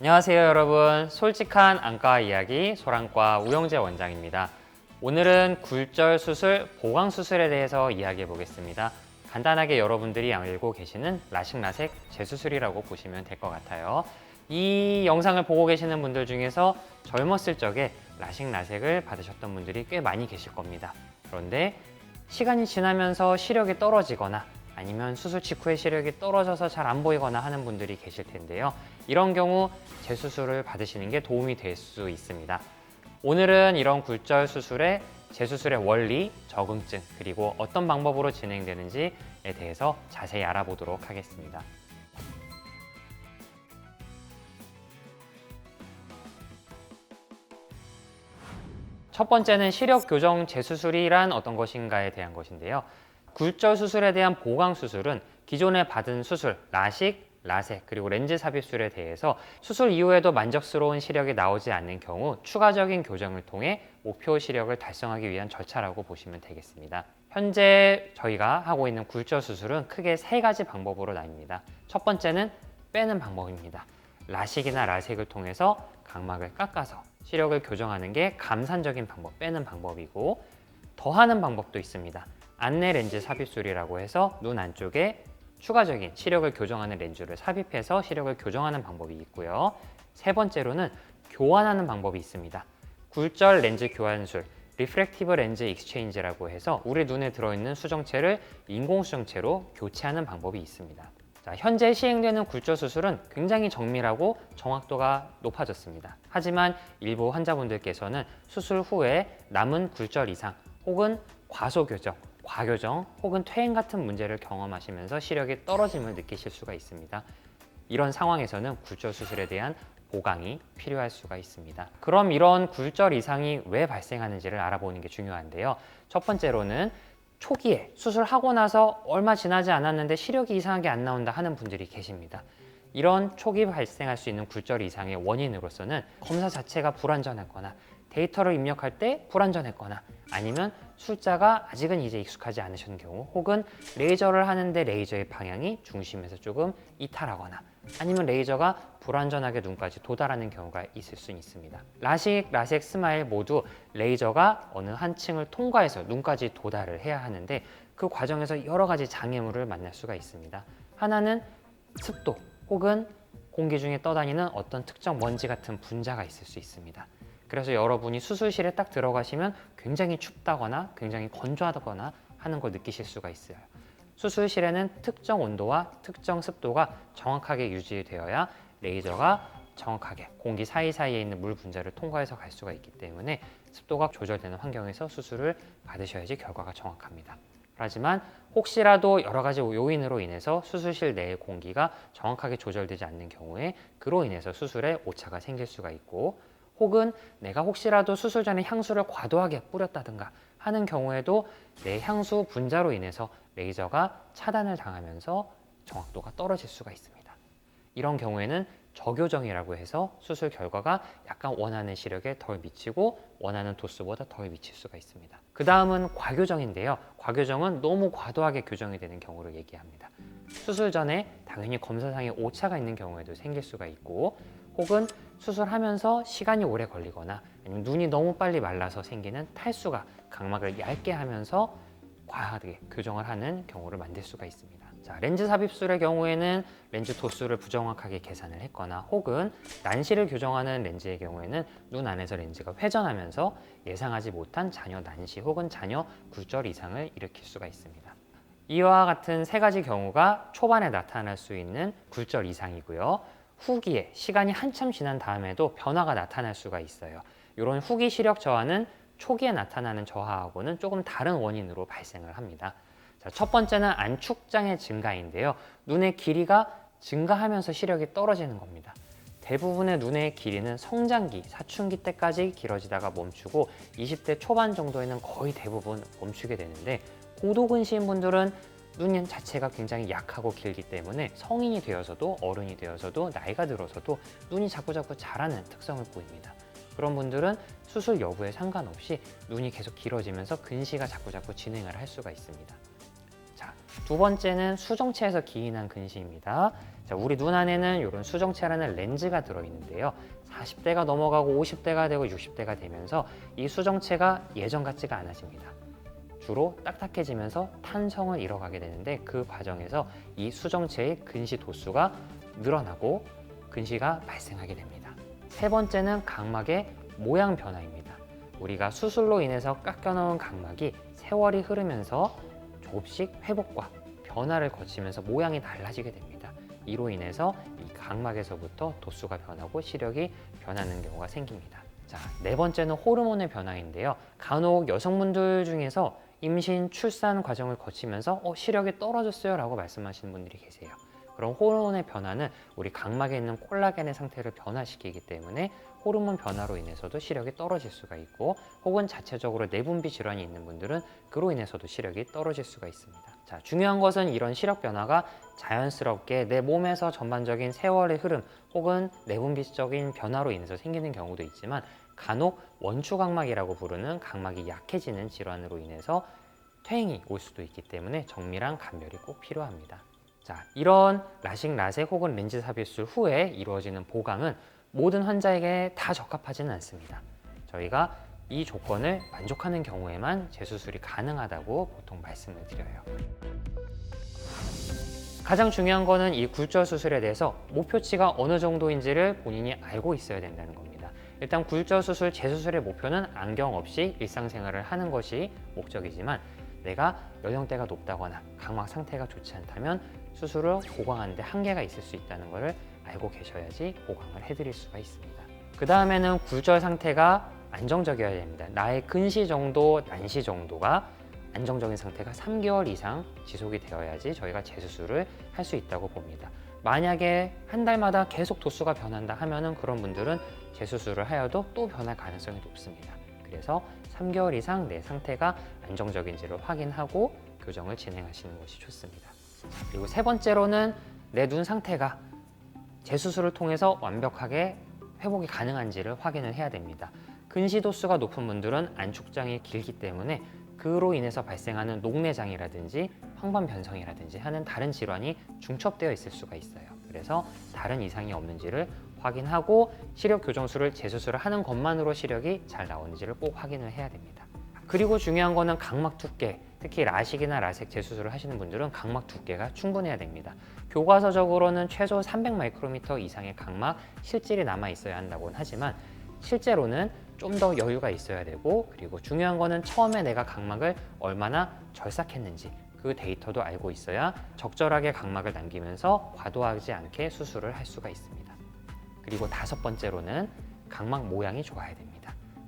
안녕하세요 여러분, 솔직한 안과 이야기 소랑과 우영재 원장입니다. 오늘은 굴절 수술, 보강 수술에 대해서 이야기해 보겠습니다. 간단하게 여러분들이 알고 계시는 라식 라섹 재수술이라고 보시면 될 것 같아요. 이 영상을 보고 계시는 분들 중에서 젊었을 적에 라식 라섹을 받으셨던 분들이 꽤 많이 계실 겁니다. 그런데 시간이 지나면서 시력이 떨어지거나 아니면 수술 직후에 시력이 떨어져서 잘 안 보이거나 하는 분들이 계실 텐데요. 이런 경우 재수술을 받으시는 게 도움이 될 수 있습니다. 오늘은 이런 굴절 수술의 재수술의 원리, 적응증, 그리고 어떤 방법으로 진행되는지에 대해서 자세히 알아보도록 하겠습니다. 첫 번째는 시력 교정 재수술이란 어떤 것인가에 대한 것인데요. 굴절 수술에 대한 보강 수술은 기존에 받은 수술, 라식, 라섹, 그리고 렌즈 삽입술에 대해서 수술 이후에도 만족스러운 시력이 나오지 않는 경우 추가적인 교정을 통해 목표 시력을 달성하기 위한 절차라고 보시면 되겠습니다. 현재 저희가 하고 있는 굴절 수술은 크게 세 가지 방법으로 나뉩니다. 첫 번째는 빼는 방법입니다. 라식이나 라섹을 통해서 각막을 깎아서 시력을 교정하는 게 감산적인 방법, 빼는 방법이고, 더하는 방법도 있습니다. 안내 렌즈 삽입술이라고 해서 눈 안쪽에 추가적인 시력을 교정하는 렌즈를 삽입해서 시력을 교정하는 방법이 있고요. 세 번째로는 교환하는 방법이 있습니다. 굴절 렌즈 교환술, 리프렉티브 렌즈 익스체인지라고 해서 우리 눈에 들어있는 수정체를 인공 수정체로 교체하는 방법이 있습니다. 자, 현재 시행되는 굴절 수술은 굉장히 정밀하고 정확도가 높아졌습니다. 하지만 일부 환자분들께서는 수술 후에 남은 굴절 이상 혹은 과소교정, 과교정 혹은 퇴행 같은 문제를 경험하시면서 시력이 떨어짐을 느끼실 수가 있습니다. 이런 상황에서는 굴절 수술에 대한 보강이 필요할 수가 있습니다. 그럼 이런 굴절 이상이 왜 발생하는지를 알아보는 게 중요한데요. 첫 번째로는 초기에 수술하고 나서 얼마 지나지 않았는데 시력이 이상하게 안 나온다 하는 분들이 계십니다. 이런 초기 발생할 수 있는 굴절 이상의 원인으로서는 검사 자체가 불완전했거나 데이터를 입력할 때 불완전했거나 아니면 sul자가 아직은 이제 익숙하지 않으신 경우 혹은 레이저를 하는데 레이저의 방향이 중심에서 조금 이탈하거나 아니면 레이저가 불완전하게 눈까지 도달하는 경우가 있을 수 있습니다. 라식, 라섹, 스마일 모두 레이저가 어느 한 층을 통과해서 눈까지 도달을 해야 하는데 그 과정에서 여러 가지 장애물을 만날 수가 있습니다. 하나는 습도 혹은 공기 중에 떠다니는 어떤 특정 먼지 같은 분자가 있을 수 있습니다. 그래서 여러분이 수술실에 딱 들어가시면 굉장히 춥다거나 굉장히 건조하다거나 하는 걸 느끼실 수가 있어요. 수술실에는 특정 온도와 특정 습도가 정확하게 유지되어야 레이저가 정확하게 공기 사이사이에 있는 물 분자를 통과해서 갈 수가 있기 때문에 습도가 조절되는 환경에서 수술을 받으셔야지 결과가 정확합니다. 하지만 혹시라도 여러 가지 요인으로 인해서 수술실 내의 공기가 정확하게 조절되지 않는 경우에 그로 인해서 수술에 오차가 생길 수가 있고, 혹은 내가 혹시라도 수술 전에 향수를 과도하게 뿌렸다든가 하는 경우에도 내 향수 분자로 인해서 레이저가 차단을 당하면서 정확도가 떨어질 수가 있습니다. 이런 경우에는 저교정이라고 해서 수술 결과가 약간 원하는 시력에 덜 미치고 원하는 도수보다 덜 미칠 수가 있습니다. 그 다음은 과교정인데요. 과교정은 너무 과도하게 교정이 되는 경우를 얘기합니다. 수술 전에 당연히 검사상에 오차가 있는 경우에도 생길 수가 있고, 혹은 수술하면서 시간이 오래 걸리거나 아니면 눈이 너무 빨리 말라서 생기는 탈수가 각막을 얇게 하면서 과하게 교정을 하는 경우를 만들 수가 있습니다. 자, 렌즈 삽입술의 경우에는 렌즈 도수를 부정확하게 계산을 했거나 혹은 난시를 교정하는 렌즈의 경우에는 눈 안에서 렌즈가 회전하면서 예상하지 못한 잔여 난시 혹은 잔여 굴절 이상을 일으킬 수가 있습니다. 이와 같은 세 가지 경우가 초반에 나타날 수 있는 굴절 이상이고요. 후기에 시간이 한참 지난 다음에도 변화가 나타날 수가 있어요. 이런 후기 시력 저하는 초기에 나타나는 저하하고는 조금 다른 원인으로 발생을 합니다. 자, 첫 번째는 안축장의 증가인데요. 눈의 길이가 증가하면서 시력이 떨어지는 겁니다. 대부분의 눈의 길이는 성장기, 사춘기 때까지 길어지다가 멈추고 20대 초반 정도에는 거의 대부분 멈추게 되는데, 고도근시인 분들은 눈 자체가 굉장히 약하고 길기 때문에 성인이 되어서도 어른이 되어서도 나이가 들어서도 눈이 자꾸자꾸 자라는 특성을 보입니다. 그런 분들은 수술 여부에 상관없이 눈이 계속 길어지면서 근시가 자꾸자꾸 진행을 할 수가 있습니다. 자, 두 번째는 수정체에서 기인한 근시입니다. 자, 우리 눈 안에는 이런 수정체라는 렌즈가 들어있는데요. 40대가 넘어가고 50대가 되고 60대가 되면서 이 수정체가 예전 같지가 않아집니다. 주로 딱딱해지면서 탄성을 잃어가게 되는데 그 과정에서 이 수정체의 근시 도수가 늘어나고 근시가 발생하게 됩니다. 세 번째는 각막의 모양 변화입니다. 우리가 수술로 인해서 깎여놓은 각막이 세월이 흐르면서 조금씩 회복과 변화를 거치면서 모양이 달라지게 됩니다. 이로 인해서 이 각막에서부터 도수가 변하고 시력이 변하는 경우가 생깁니다. 자, 네 번째는 호르몬의 변화인데요. 간혹 여성분들 중에서 임신, 출산 과정을 거치면서 시력이 떨어졌어요 라고 말씀하시는 분들이 계세요. 그런 호르몬의 변화는 우리 각막에 있는 콜라겐의 상태를 변화시키기 때문에 호르몬 변화로 인해서도 시력이 떨어질 수가 있고, 혹은 자체적으로 내분비 질환이 있는 분들은 그로 인해서도 시력이 떨어질 수가 있습니다. 자, 중요한 것은 이런 시력 변화가 자연스럽게 내 몸에서 전반적인 세월의 흐름 혹은 내분비적인 변화로 인해서 생기는 경우도 있지만, 간혹 원추각막이라고 부르는 각막이 약해지는 질환으로 인해서 퇴행이 올 수도 있기 때문에 정밀한 감별이 꼭 필요합니다. 자, 이런 라식, 라섹 혹은 렌즈 삽입술 후에 이루어지는 보강은 모든 환자에게 다 적합하지는 않습니다. 저희가 이 조건을 만족하는 경우에만 재수술이 가능하다고 보통 말씀을 드려요. 가장 중요한 거는 이 굴절 수술에 대해서 목표치가 어느 정도인지를 본인이 알고 있어야 된다는 겁니다. 일단 굴절 수술, 재수술의 목표는 안경 없이 일상생활을 하는 것이 목적이지만, 내가 연령대가 높다거나 각막 상태가 좋지 않다면 수술을 보강하는 데 한계가 있을 수 있다는 것을 알고 계셔야지 보강을 해드릴 수가 있습니다. 그 다음에는 굴절 상태가 안정적이어야 됩니다. 나의 근시 정도, 난시 정도가 안정적인 상태가 3개월 이상 지속이 되어야지 저희가 재수술을 할 수 있다고 봅니다. 만약에 한 달마다 계속 도수가 변한다 하면은 그런 분들은 재수술을 하여도 또 변할 가능성이 높습니다. 그래서 3개월 이상 내 상태가 안정적인지를 확인하고 교정을 진행하시는 것이 좋습니다. 그리고 세 번째로는 내 눈 상태가 재수술을 통해서 완벽하게 회복이 가능한지를 확인을 해야 됩니다. 근시 도수가 높은 분들은 안축장이 길기 때문에 그로 인해서 발생하는 녹내장이라든지 황반변성이라든지 하는 다른 질환이 중첩되어 있을 수가 있어요. 그래서 다른 이상이 없는지를 확인하고 시력 교정술을 재수술을 하는 것만으로 시력이 잘 나오는지를 꼭 확인을 해야 됩니다. 그리고 중요한 거는 각막 두께, 특히 라식이나 라섹 재수술을 하시는 분들은 각막 두께가 충분해야 됩니다. 교과서적으로는 최소 300마이크로미터 이상의 각막 실질이 남아 있어야 한다고는 하지만, 실제로는 좀 더 여유가 있어야 되고, 그리고 중요한 거는 처음에 내가 각막을 얼마나 절삭했는지 그 데이터도 알고 있어야 적절하게 각막을 남기면서 과도하지 않게 수술을 할 수가 있습니다. 그리고 다섯 번째로는 각막 모양이 좋아야 됩니다.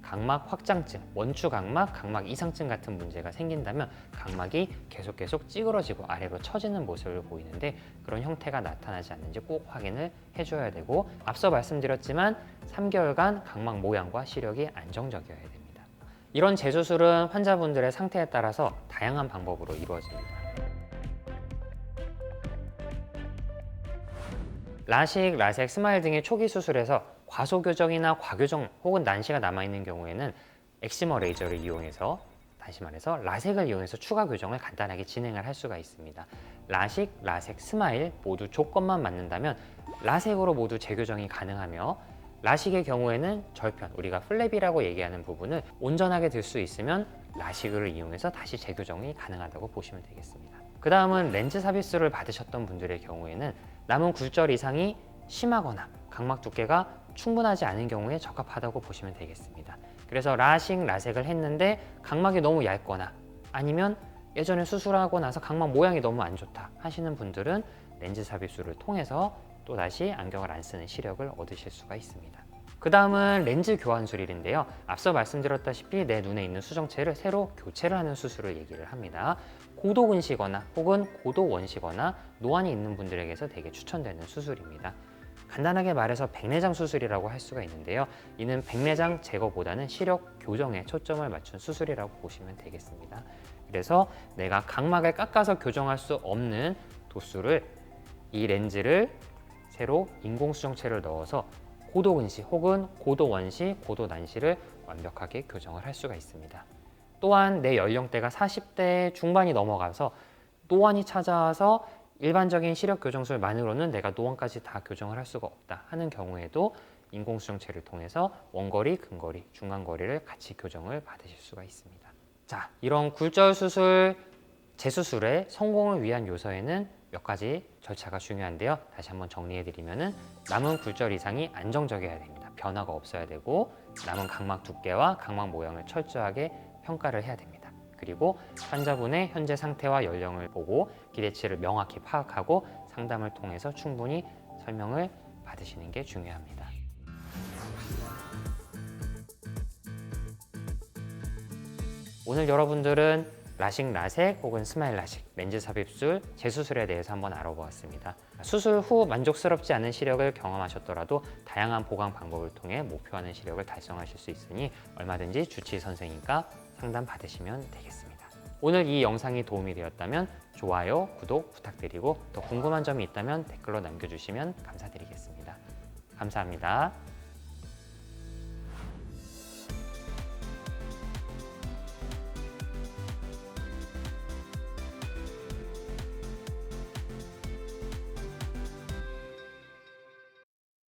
각막 확장증, 원추각막, 각막 이상증 같은 문제가 생긴다면 각막이 계속 찌그러지고 아래로 처지는 모습을 보이는데, 그런 형태가 나타나지 않는지 꼭 확인을 해줘야 되고, 앞서 말씀드렸지만 3개월간 각막 모양과 시력이 안정적이어야 됩니다. 이런 재수술은 환자분들의 상태에 따라서 다양한 방법으로 이루어집니다. 라식, 라섹, 스마일 등의 초기 수술에서 과소교정이나 과교정 혹은 난시가 남아있는 경우에는 엑시머 레이저를 이용해서, 다시 말해서 라섹을 이용해서 추가 교정을 간단하게 진행을 할 수가 있습니다. 라식, 라섹, 스마일 모두 조건만 맞는다면 라섹으로 모두 재교정이 가능하며, 라식의 경우에는 절편, 우리가 플랩이라고 얘기하는 부분을 온전하게 들 수 있으면 라식을 이용해서 다시 재교정이 가능하다고 보시면 되겠습니다. 그 다음은 렌즈 삽입술을 받으셨던 분들의 경우에는 남은 굴절 이상이 심하거나 각막 두께가 충분하지 않은 경우에 적합하다고 보시면 되겠습니다. 그래서 라식, 라섹을 했는데 각막이 너무 얇거나 아니면 예전에 수술하고 나서 각막 모양이 너무 안 좋다 하시는 분들은 렌즈 삽입술을 통해서 또다시 안경을 안 쓰는 시력을 얻으실 수가 있습니다. 그 다음은 렌즈 교환술인데요. 앞서 말씀드렸다시피 내 눈에 있는 수정체를 새로 교체를 하는 수술을 얘기를 합니다. 고도 근시거나 혹은 고도 원시거나 노안이 있는 분들에게서 되게 추천되는 수술입니다. 간단하게 말해서 백내장 수술이라고 할 수가 있는데요. 이는 백내장 제거보다는 시력 교정에 초점을 맞춘 수술이라고 보시면 되겠습니다. 그래서 내가 각막을 깎아서 교정할 수 없는 도수를, 이 렌즈를 새로 인공수정체를 넣어서 고도 근시 혹은 고도 원시, 고도 난시를 완벽하게 교정을 할 수가 있습니다. 또한 내 연령대가 40대 중반이 넘어가서 노안이 찾아와서 일반적인 시력 교정술만으로는 내가 노안까지 다 교정을 할 수가 없다 하는 경우에도 인공수정체를 통해서 원거리, 근거리, 중간거리를 같이 교정을 받으실 수가 있습니다. 자, 이런 굴절 수술, 재수술의 성공을 위한 요소에는 몇 가지 절차가 중요한데요. 다시 한번 정리해드리면은 남은 굴절 이상이 안정적이어야 됩니다. 변화가 없어야 되고 남은 각막 두께와 각막 모양을 철저하게 평가를 해야 됩니다. 그리고 환자분의 현재 상태와 연령을 보고 기대치를 명확히 파악하고 상담을 통해서 충분히 설명을 받으시는 게 중요합니다. 오늘 여러분들은 라식, 라섹 혹은 스마일 라식, 렌즈 삽입술, 재수술에 대해서 한번 알아보았습니다. 수술 후 만족스럽지 않은 시력을 경험하셨더라도 다양한 보강 방법을 통해 목표하는 시력을 달성하실 수 있으니 얼마든지 주치의 선생님과 상담 받으시면 되겠습니다. 오늘 이 영상이 도움이 되었다면 좋아요, 구독 부탁드리고 더 궁금한 점이 있다면 댓글로 남겨주시면 감사드리겠습니다. 감사합니다.